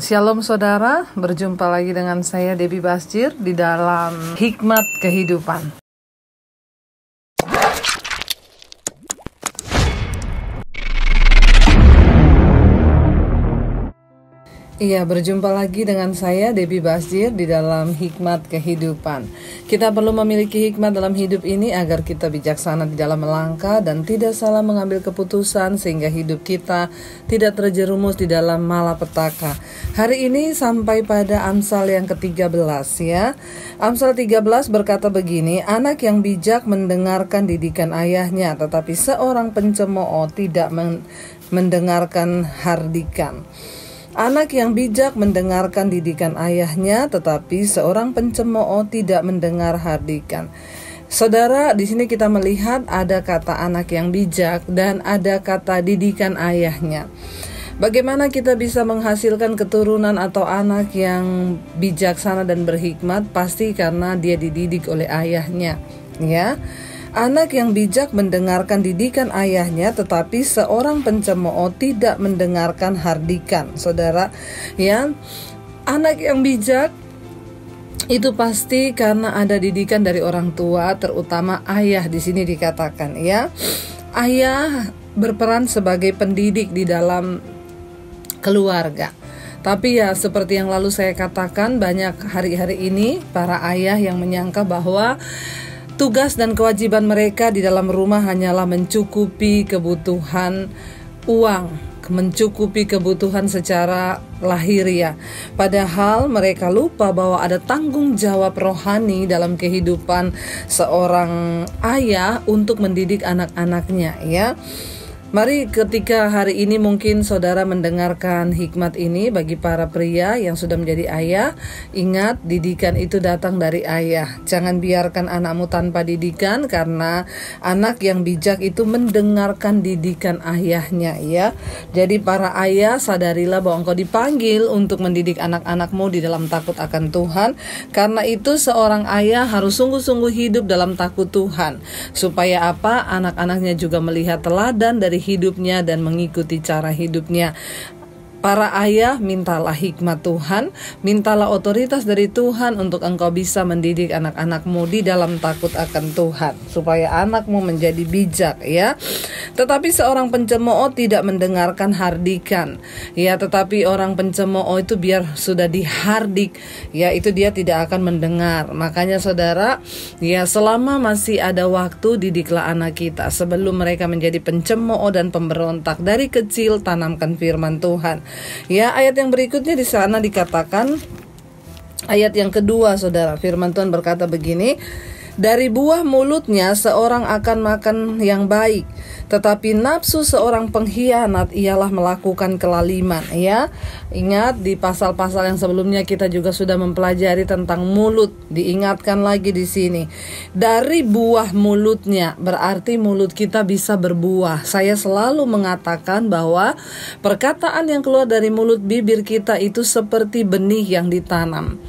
Shalom saudara, berjumpa lagi dengan saya Debbie Basjir di dalam Hikmat Kehidupan. Iya, berjumpa lagi dengan saya Debbie Basjir di dalam Hikmat Kehidupan. Kita perlu memiliki hikmat dalam hidup ini agar kita bijaksana di dalam melangkah dan tidak salah mengambil keputusan sehingga hidup kita tidak terjerumus di dalam malapetaka. Hari ini sampai pada Amsal yang ke-13 ya. Amsal 13 berkata begini, anak yang bijak mendengarkan didikan ayahnya, tetapi seorang pencemooh tidak mendengarkan hardikan. Anak yang bijak mendengarkan didikan ayahnya, tetapi seorang pencemooh tidak mendengar hardikan. Saudara, di sini kita melihat ada kata anak yang bijak dan ada kata didikan ayahnya. Bagaimana kita bisa menghasilkan keturunan atau anak yang bijaksana dan berhikmat? Pasti karena dia dididik oleh ayahnya, ya. Anak yang bijak mendengarkan didikan ayahnya, tetapi seorang pencemooh tidak mendengarkan hardikan. Saudara, ya, anak yang bijak itu pasti karena ada didikan dari orang tua, terutama ayah di sini dikatakan, ya. Ayah berperan sebagai pendidik di dalam keluarga. Tapi ya seperti yang lalu saya katakan, banyak hari-hari ini para ayah yang menyangka bahwa tugas dan kewajiban mereka di dalam rumah hanyalah mencukupi kebutuhan uang, mencukupi kebutuhan secara lahiriah. Padahal mereka lupa bahwa ada tanggung jawab rohani dalam kehidupan seorang ayah untuk mendidik anak-anaknya, ya. Mari ketika hari ini mungkin saudara mendengarkan hikmat ini bagi para pria yang sudah menjadi ayah, ingat didikan itu datang dari ayah. Jangan biarkan anakmu tanpa didikan, karena anak yang bijak itu mendengarkan didikan ayahnya, ya. Jadi para ayah, sadarilah bahwa engkau dipanggil untuk mendidik anak-anakmu di dalam takut akan Tuhan. Karena itu seorang ayah harus sungguh-sungguh hidup dalam takut Tuhan. Supaya apa? Anak-anaknya juga melihat teladan dari hidupnya dan mengikuti cara hidupnya. Para ayah, mintalah hikmat Tuhan, mintalah otoritas dari Tuhan untuk engkau bisa mendidik anak-anakmu di dalam takut akan Tuhan, supaya anakmu menjadi bijak, ya. Tetapi seorang pencemooh tidak mendengarkan hardikan, ya. Tetapi orang pencemooh itu biar sudah dihardik, ya, itu dia tidak akan mendengar. Makanya saudara, ya, selama masih ada waktu, didiklah anak kita sebelum mereka menjadi pencemooh dan pemberontak. Dari kecil tanamkan firman Tuhan. Ya, ayat yang berikutnya di sana dikatakan, ayat yang kedua, saudara, firman Tuhan berkata begini, dari buah mulutnya seorang akan makan yang baik, tetapi nafsu seorang pengkhianat ialah melakukan kelaliman, ya. Ingat di pasal-pasal yang sebelumnya kita juga sudah mempelajari tentang mulut. Diingatkan lagi di sini. Dari buah mulutnya, berarti mulut kita bisa berbuah. Saya selalu mengatakan bahwa perkataan yang keluar dari mulut bibir kita itu seperti benih yang ditanam.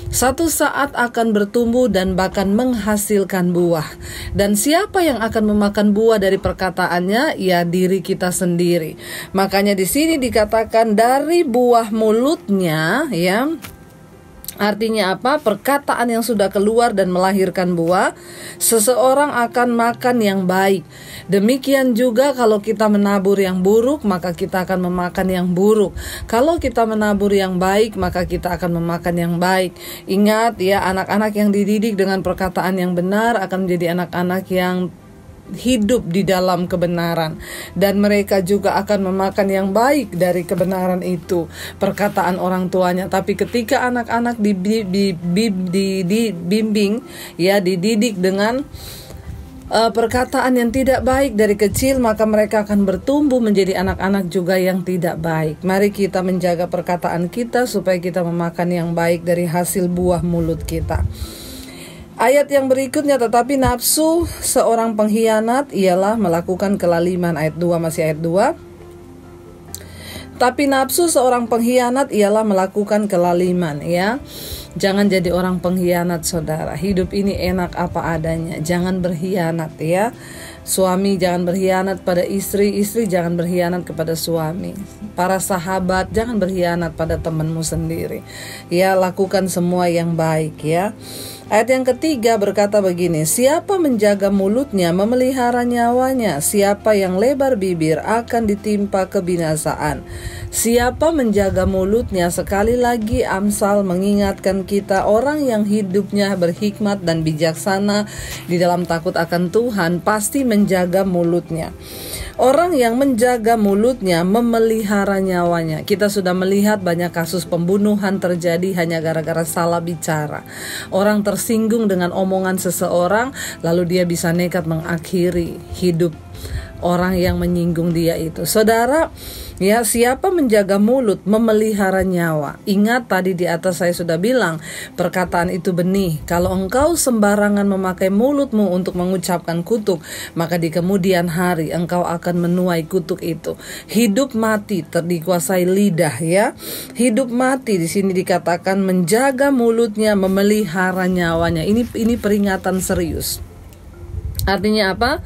Satu saat akan bertumbuh dan bahkan menghasilkan buah. Dan siapa yang akan memakan buah dari perkataannya? Ya, diri kita sendiri. Makanya di sini dikatakan dari buah mulutnya, ya. Artinya apa? Perkataan yang sudah keluar dan melahirkan buah, seseorang akan makan yang baik. Demikian juga kalau kita menabur yang buruk, maka kita akan memakan yang buruk. Kalau kita menabur yang baik, maka kita akan memakan yang baik. Ingat ya, anak-anak yang dididik dengan perkataan yang benar akan menjadi anak-anak yang hidup di dalam kebenaran, dan mereka juga akan memakan yang baik dari kebenaran itu, perkataan orang tuanya. Tapi ketika anak-anak dibimbing, ya, dididik dengan perkataan yang tidak baik dari kecil, maka mereka akan bertumbuh menjadi anak-anak juga yang tidak baik. Mari kita menjaga perkataan kita supaya kita memakan yang baik dari hasil buah mulut kita. Ayat yang berikutnya, tetapi nafsu seorang pengkhianat ialah melakukan kelaliman. Ayat 2, masih ayat 2. Tapi nafsu seorang pengkhianat ialah melakukan kelaliman, ya. Jangan jadi orang pengkhianat, saudara. Hidup ini enak apa adanya. Jangan berkhianat, ya. Suami jangan berkhianat pada istri, istri jangan berkhianat kepada suami. Para sahabat jangan berkhianat pada temanmu sendiri. Ya, lakukan semua yang baik ya. Ayat yang ketiga berkata begini, siapa menjaga mulutnya memelihara nyawanya, siapa yang lebar bibir akan ditimpa kebinasaan. Siapa menjaga mulutnya, sekali lagi Amsal mengingatkan kita, orang yang hidupnya berhikmat dan bijaksana di dalam takut akan Tuhan pasti menjaga mulutnya. Orang yang menjaga mulutnya memelihara nyawanya. Kita sudah melihat banyak kasus pembunuhan terjadi hanya gara-gara salah bicara. Orang tersinggung dengan omongan seseorang, lalu dia bisa nekat mengakhiri hidup orang yang menyinggung dia itu. Saudara, ya, siapa menjaga mulut memelihara nyawa. Ingat tadi di atas saya sudah bilang, perkataan itu benih. Kalau engkau sembarangan memakai mulutmu untuk mengucapkan kutuk, maka di kemudian hari engkau akan menuai kutuk itu. Hidup mati dikuasai lidah ya. Hidup mati di sini dikatakan menjaga mulutnya, memelihara nyawanya. Ini peringatan serius. Artinya apa?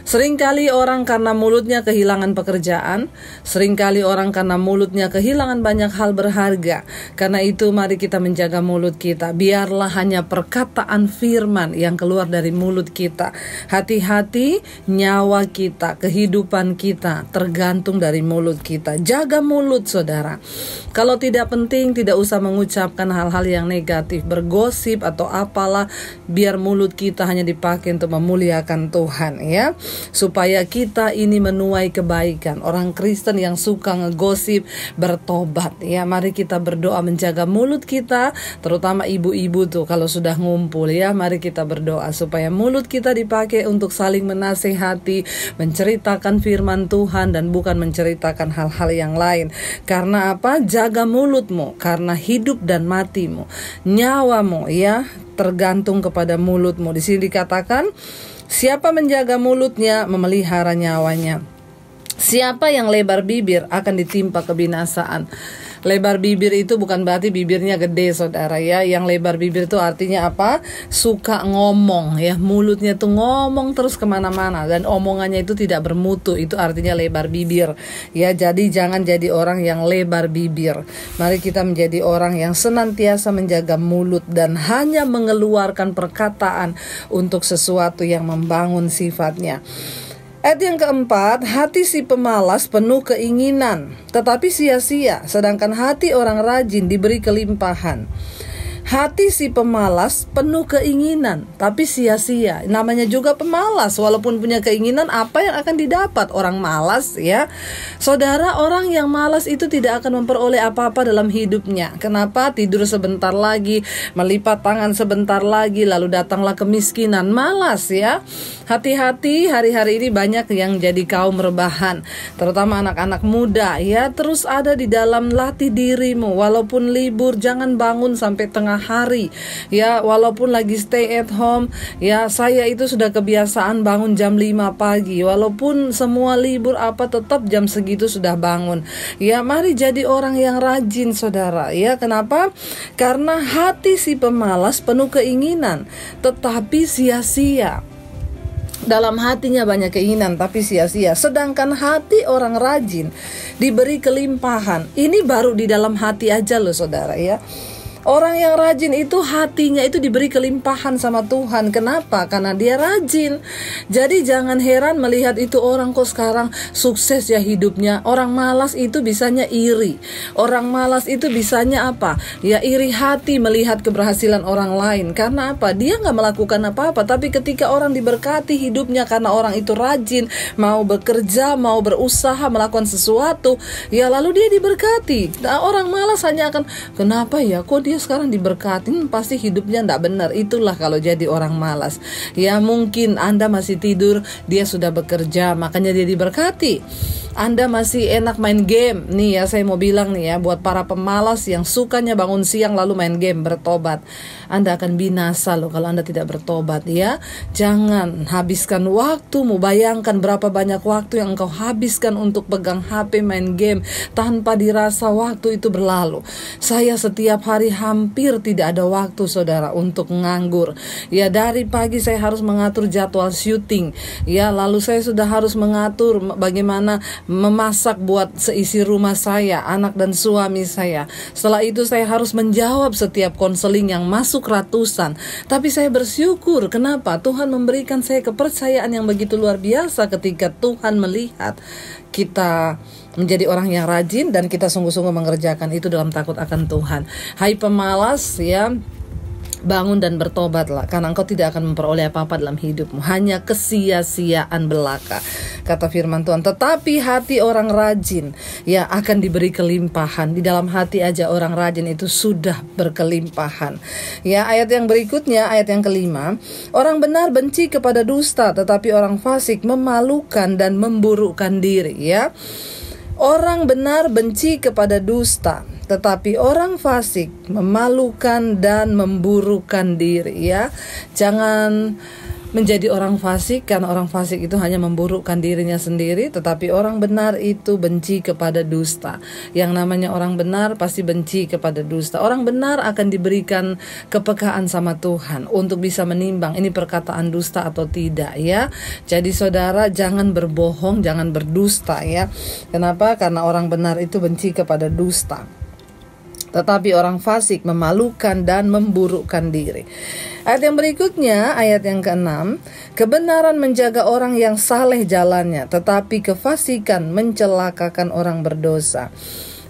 Seringkali orang karena mulutnya kehilangan pekerjaan, seringkali orang karena mulutnya kehilangan banyak hal berharga. Karena itu mari kita menjaga mulut kita. Biarlah hanya perkataan firman yang keluar dari mulut kita. Hati-hati, nyawa kita, kehidupan kita tergantung dari mulut kita. Jaga mulut saudara. Kalau tidak penting, tidak usah mengucapkan hal-hal yang negatif, bergosip atau apalah. Biar mulut kita hanya dipakai untuk memuliakan Tuhan ya. Supaya kita ini menuai kebaikan. Orang Kristen yang suka ngegosip bertobat ya. Mari kita berdoa menjaga mulut kita, terutama ibu-ibu tuh kalau sudah ngumpul ya. Mari kita berdoa supaya mulut kita dipakai untuk saling menasehati, menceritakan firman Tuhan dan bukan menceritakan hal-hal yang lain. Karena apa? Jaga mulutmu, karena hidup dan matimu, nyawamu ya tergantung kepada mulutmu. Di sini dikatakan, siapa menjaga mulutnya memelihara nyawanya. Siapa yang lebar bibir akan ditimpa kebinasaan. Lebar bibir itu bukan berarti bibirnya gede saudara ya. Yang lebar bibir itu artinya apa? Suka ngomong ya. Mulutnya tuh ngomong terus kemana-mana. Dan omongannya itu tidak bermutu. Itu artinya lebar bibir ya. Jadi jangan jadi orang yang lebar bibir. Mari kita menjadi orang yang senantiasa menjaga mulut dan hanya mengeluarkan perkataan untuk sesuatu yang membangun sifatnya. Ayat yang keempat, hati si pemalas penuh keinginan, tetapi sia-sia, sedangkan hati orang rajin diberi kelimpahan. Hati si pemalas penuh keinginan, tapi sia-sia. Namanya juga pemalas, walaupun punya keinginan, apa yang akan didapat? Orang malas ya. Saudara, orang yang malas itu tidak akan memperoleh apa-apa dalam hidupnya. Kenapa? Tidur sebentar lagi, melipat tangan sebentar lagi, lalu datanglah kemiskinan. Malas ya. Hati-hati, hari-hari ini banyak yang jadi kaum rebahan, terutama anak-anak muda ya. Terus ada di dalam latih dirimu, walaupun libur jangan bangun sampai tengah hari ya, walaupun lagi stay at home ya. Saya itu sudah kebiasaan bangun jam 5 pagi, walaupun semua libur apa tetap jam segitu sudah bangun ya. Mari jadi orang yang rajin saudara ya. Kenapa? Karena hati si pemalas penuh keinginan tetapi sia-sia. Dalam hatinya banyak keinginan tapi sia-sia. Sedangkan hati orang rajin diberi kelimpahan. Ini baru di dalam hati aja loh saudara ya. Orang yang rajin itu hatinya itu diberi kelimpahan sama Tuhan. Kenapa? Karena dia rajin. Jadi jangan heran melihat itu orang kok sekarang sukses ya hidupnya. Orang malas itu bisanya iri. Orang malas itu bisanya apa? Ya iri hati melihat keberhasilan orang lain. Karena apa? Dia gak melakukan apa-apa. Tapi ketika orang diberkati hidupnya karena orang itu rajin, mau bekerja, mau berusaha, melakukan sesuatu, ya lalu dia diberkati. Nah, orang malas hanya akan, kenapa ya kok dia sekarang diberkatin, pasti hidupnya tidak benar. Itulah kalau jadi orang malas ya. Mungkin Anda masih tidur, dia sudah bekerja, makanya dia diberkati. Anda masih enak main game. Nih ya, saya mau bilang nih ya, buat para pemalas yang sukanya bangun siang lalu main game, bertobat. Anda akan binasa loh kalau Anda tidak bertobat ya. Jangan habiskan waktumu. Bayangkan berapa banyak waktu yang engkau habiskan untuk pegang HP, main game, tanpa dirasa waktu itu berlalu. Saya setiap hari hampir tidak ada waktu, saudara, untuk nganggur. Ya, dari pagi saya harus mengatur jadwal syuting. Ya, lalu saya sudah harus mengatur bagaimana memasak buat seisi rumah saya, anak dan suami saya. Setelah itu saya harus menjawab setiap konseling yang masuk ratusan. Tapi saya bersyukur, kenapa? Tuhan memberikan saya kepercayaan yang begitu luar biasa ketika Tuhan melihat kita menjadi orang yang rajin dan kita sungguh-sungguh mengerjakan itu dalam takut akan Tuhan. Hai pemalas ya, bangun dan bertobatlah, karena engkau tidak akan memperoleh apa-apa dalam hidupmu, hanya kesia-siaan belaka, kata firman Tuhan. Tetapi hati orang rajin ya akan diberi kelimpahan. Di dalam hati aja orang rajin itu sudah berkelimpahan. Ya, ayat yang berikutnya, ayat yang kelima, orang benar benci kepada dusta, tetapi orang fasik memalukan dan memburukkan diri. Ya, orang benar benci kepada dusta, tetapi orang fasik memalukan dan memburukkan diri. Ya, jangan menjadi orang fasik, karena orang fasik itu hanya memburukkan dirinya sendiri, tetapi orang benar itu benci kepada dusta. Yang namanya orang benar pasti benci kepada dusta. Orang benar akan diberikan kepekaan sama Tuhan untuk bisa menimbang ini perkataan dusta atau tidak ya. Jadi saudara, jangan berbohong, jangan berdusta ya. Kenapa? Karena orang benar itu benci kepada dusta, tetapi orang fasik memalukan dan memburukkan diri. Ayat yang berikutnya, ayat yang ke-6, kebenaran menjaga orang yang saleh jalannya, tetapi kefasikan mencelakakan orang berdosa.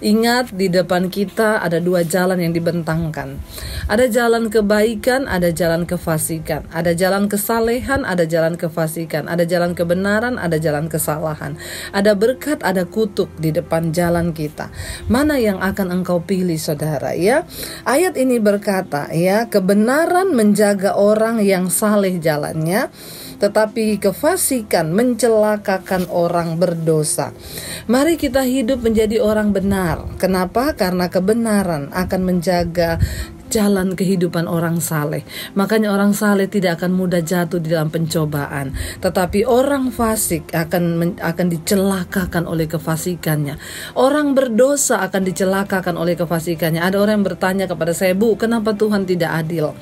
Ingat, di depan kita ada dua jalan yang dibentangkan. Ada jalan kebaikan, ada jalan kefasikan. Ada jalan kesalehan, ada jalan kefasikan. Ada jalan kebenaran, ada jalan kesalahan. Ada berkat, ada kutuk di depan jalan kita. Mana yang akan engkau pilih, saudara? Ya, ayat ini berkata, ya, kebenaran menjaga orang yang saleh jalannya, tetapi kefasikan mencelakakan orang berdosa. Mari kita hidup menjadi orang benar. Kenapa? Karena kebenaran akan menjaga jalan kehidupan orang saleh. Makanya orang saleh tidak akan mudah jatuh di dalam pencobaan, tetapi orang fasik akan dicelakakan oleh kefasikannya. Orang berdosa akan dicelakakan oleh kefasikannya. Ada orang yang bertanya kepada saya, Bu, kenapa Tuhan tidak adil?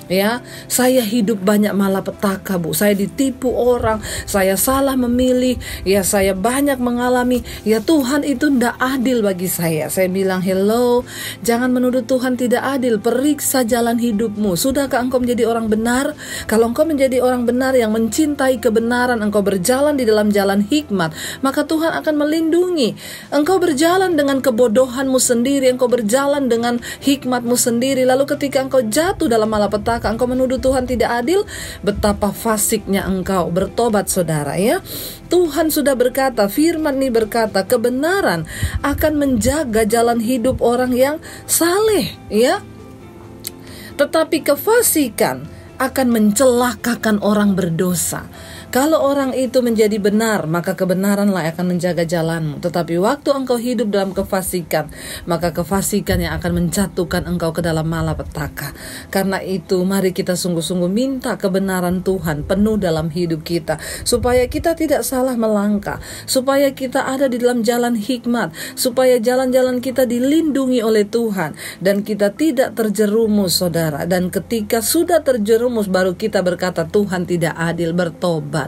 Ya, saya hidup banyak malapetaka, Bu. Saya ditipu orang, saya salah memilih, ya saya banyak mengalami. Ya Tuhan itu tidak adil bagi saya. Saya bilang, hello, jangan menuduh Tuhan tidak adil. Periksa jalan hidupmu. Sudahkah engkau menjadi orang benar? Kalau engkau menjadi orang benar yang mencintai kebenaran, engkau berjalan di dalam jalan hikmat, maka Tuhan akan melindungi. Engkau berjalan dengan kebodohanmu sendiri, engkau berjalan dengan hikmatmu sendiri, lalu ketika engkau jatuh dalam malapetaka, engkau menuduh Tuhan tidak adil, betapa fasiknya engkau. Bertobat, saudara ya. Tuhan sudah berkata, firman ini berkata, kebenaran akan menjaga jalan hidup orang yang saleh ya, tetapi kefasikan akan mencelakakan orang berdosa. Kalau orang itu menjadi benar, maka kebenaranlah akan menjaga jalanmu. Tetapi waktu engkau hidup dalam kefasikan, maka kefasikan yang akan menjatuhkan engkau ke dalam malapetaka. Karena itu, mari kita sungguh-sungguh minta kebenaran Tuhan penuh dalam hidup kita, supaya kita tidak salah melangkah, supaya kita ada di dalam jalan hikmat, supaya jalan-jalan kita dilindungi oleh Tuhan, dan kita tidak terjerumus, saudara. Dan ketika sudah terjerumus, baru kita berkata, Tuhan tidak adil, bertobat.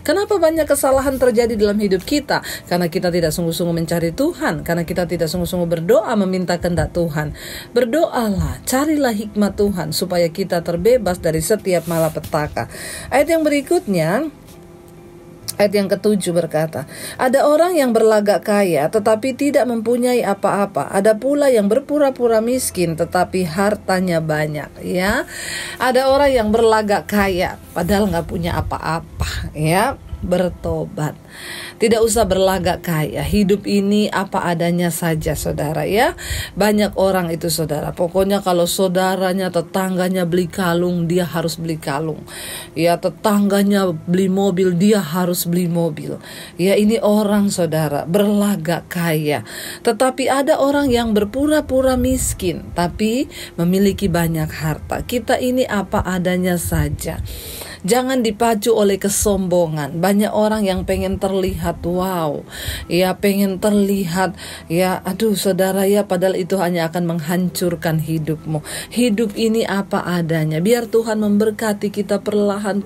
Kenapa banyak kesalahan terjadi dalam hidup kita? Karena kita tidak sungguh-sungguh mencari Tuhan, karena kita tidak sungguh-sungguh berdoa meminta kehendak Tuhan. Berdoalah, carilah hikmat Tuhan supaya kita terbebas dari setiap malapetaka. Ayat yang berikutnya, ayat yang ke-7 berkata, ada orang yang berlagak kaya tetapi tidak mempunyai apa-apa. Ada pula yang berpura-pura miskin tetapi hartanya banyak. Ya, ada orang yang berlagak kaya padahal nggak punya apa-apa. Ya, bertobat. Tidak usah berlagak kaya. Hidup ini apa adanya saja, saudara, ya. Banyak orang itu, saudara, pokoknya kalau saudaranya, tetangganya beli kalung, dia harus beli kalung. Ya, tetangganya beli mobil, dia harus beli mobil. Ya, ini orang, saudara, berlagak kaya. Tetapi ada orang yang berpura-pura miskin tapi memiliki banyak harta. Kita ini apa adanya saja. Jangan dipacu oleh kesombongan. Banyak orang yang pengen terlihat wow, ya, pengen terlihat, ya, aduh saudara, ya, padahal itu hanya akan menghancurkan hidupmu. Hidup ini apa adanya. Biar Tuhan memberkati kita perlahan.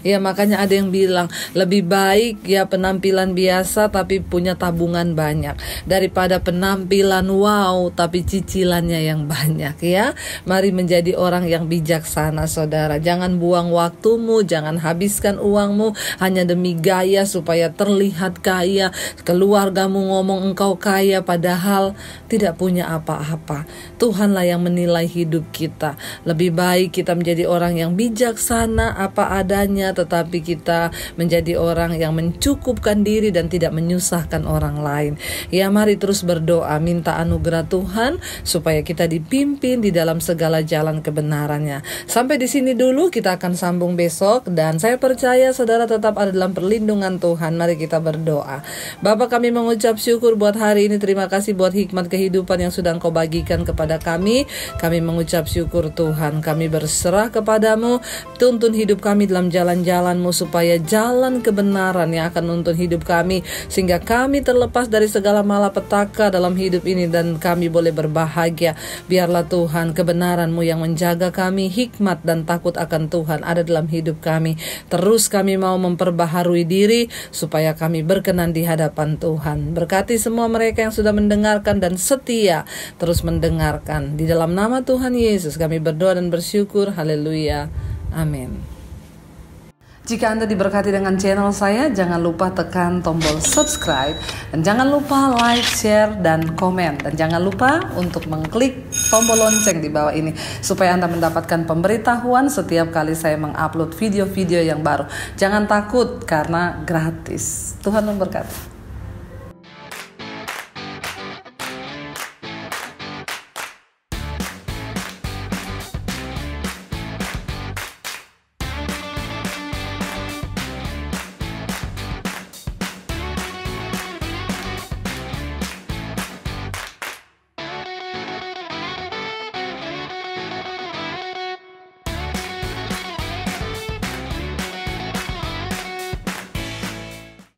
Ya, makanya ada yang bilang lebih baik ya penampilan biasa tapi punya tabungan banyak daripada penampilan wow tapi cicilannya yang banyak, ya. Mari menjadi orang yang bijaksana, saudara. Jangan buang waktumu, jangan habiskan uangmu hanya demi gaya supaya terlihat kaya. Keluargamu ngomong engkau kaya padahal tidak punya apa-apa. Tuhanlah yang menilai hidup kita. Lebih baik kita menjadi orang yang bijaksana apa adanya, tetapi kita menjadi orang yang mencukupkan diri dan tidak menyusahkan orang lain. Ya, mari terus berdoa, minta anugerah Tuhan supaya kita dipimpin di dalam segala jalan kebenarannya. Sampai di sini dulu, kita akan sambung besok, dan saya percaya saudara tetap ada dalam perlindungan Tuhan. Mari kita berdoa. Bapa, kami mengucap syukur buat hari ini. Terima kasih buat hikmat kehidupan yang sudah Engkau bagikan kepada kami. Kami mengucap syukur Tuhan. Kami berserah kepadamu. Tuntun hidup kami dalam jalan-jalan-Mu supaya jalan kebenaran yang akan menuntun hidup kami, sehingga kami terlepas dari segala malapetaka dalam hidup ini dan kami boleh berbahagia. Biarlah Tuhan kebenaran-Mu yang menjaga kami, hikmat dan takut akan Tuhan ada dalam hidup kami. Terus kami mau memperbaharui diri supaya kami berkenan di hadapan Tuhan. Berkati semua mereka yang sudah mendengarkan dan setia terus mendengarkan. Di dalam nama Tuhan Yesus kami berdoa dan bersyukur. Haleluya. Amin. Jika Anda diberkati dengan channel saya, jangan lupa tekan tombol subscribe, dan jangan lupa like, share, dan komen, dan jangan lupa untuk mengklik tombol lonceng di bawah ini supaya Anda mendapatkan pemberitahuan setiap kali saya mengupload video-video yang baru. Jangan takut karena gratis. Tuhan memberkati.